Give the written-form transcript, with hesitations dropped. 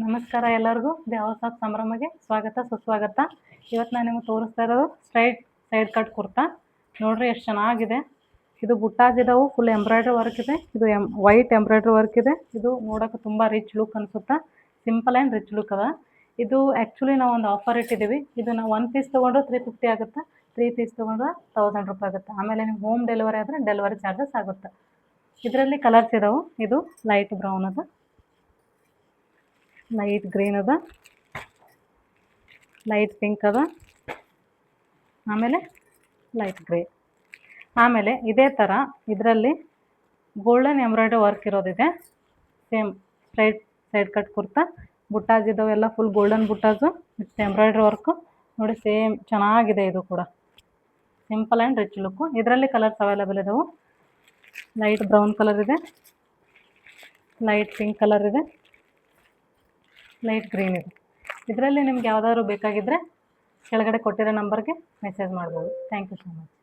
ನಮಸ್ಕಾರ ಎಲ್ಲರಿಗೂ. ದೇವಸಾತ್ ಸಂಭ್ರಮಗೆ ಸ್ವಾಗತ ಸುಸ್ವಾಗತ. ಇವತ್ತು ನಾನು ನಿಮಗೆ ತೋರಿಸ್ತಾ ಇರೋದು ಸೈಡ್ ಕಟ್ ಕುರ್ತಾ. ನೋಡ್ರಿ ಎಷ್ಟು ಚೆನ್ನಾಗಿದೆ. ಇದು ಬುಟ್ಟಾಸ್ ಇದಾವು, ಫುಲ್ ಎಂಬ್ರಾಯ್ಡ್ರಿ ವರ್ಕ್ ಇದೆ. ಇದು ವೈಟ್ ಎಂಬ್ರಾಯ್ಡ್ರಿ ವರ್ಕ್ ಇದೆ. ಇದು ನೋಡೋಕೆ ತುಂಬ ರಿಚ್ ಲುಕ್ ಅನಿಸುತ್ತಾ. ಸಿಂಪಲ್ ಆ್ಯಂಡ್ ರಿಚ್ ಲುಕ್ ಅದ. ಇದು ಆ್ಯಕ್ಚುಲಿ ನಾವು ಒಂದು ಆಫರ್ ಇಟ್ಟಿದ್ದೀವಿ. ಇದು ನಾವು 1 ಪೀಸ್ ತೊಗೊಂಡ್ರೆ 350 ಆಗುತ್ತೆ, 3 ಪೀಸ್ ತೊಗೊಂಡ್ರೆ 1000 ರೂಪಾಯಿ ಆಗುತ್ತೆ. ಆಮೇಲೆ ನಿಮ್ಗೆ ಹೋಮ್ ಡೆಲಿವರಿ ಆದರೆ ಡೆಲಿವರಿ ಚಾರ್ಜಸ್ ಆಗುತ್ತೆ. ಇದರಲ್ಲಿ ಕಲರ್ಸ್ ಇದಾವೆ. ಇದು ಲೈಟ್ ಬ್ರೌನ್ ಅದ, ಲೈಟ್ ಗ್ರೀನ್ ಅದ, ಲೈಟ್ ಪಿಂಕ್ ಅದ, ಆಮೇಲೆ ಲೈಟ್ ಗ್ರೇ. ಆಮೇಲೆ ಇದೇ ಥರ ಇದರಲ್ಲಿ ಗೋಲ್ಡನ್ ಎಂಬ್ರಾಯ್ಡ್ರಿ ವರ್ಕ್ ಇರೋದಿದೆ. Same side cut kurta. ಬುಟ್ಟಾಸ್ ಇದಾವೆಲ್ಲ ಫುಲ್ ಗೋಲ್ಡನ್ ಬುಟ್ಟಾಸು ವಿತ್ ಎಂಬ್ರಾಯ್ಡ್ರಿ ವರ್ಕು. ನೋಡಿ ಸೇಮ್ ಚೆನ್ನಾಗಿದೆ. ಇದು ಕೂಡ ಸಿಂಪಲ್ ಆ್ಯಂಡ್ ರಿಚ್ ಲುಕ್ಕು. ಇದರಲ್ಲಿ ಕಲರ್ಸ್ ಅವೈಲೇಬಲ್ ಇದಾವೆ. ಲೈಟ್ ಬ್ರೌನ್ ಕಲರ್ ಇದೆ, ಲೈಟ್ ಪಿಂಕ್ ಕಲರ್ ಇದೆ, ಲೈಟ್ ಗ್ರೀನ್ ಇದೆ. ಇದರಲ್ಲಿ ನಿಮ್ಗೆ ಯಾವುದಾದ್ರು ಬೇಕಾಗಿದ್ದರೆ ಕೆಳಗಡೆ ಕೊಟ್ಟಿರೋ ನಂಬರ್ಗೆ ಮೆಸೇಜ್ ಮಾಡ್ಬೋದು. Thank you so much.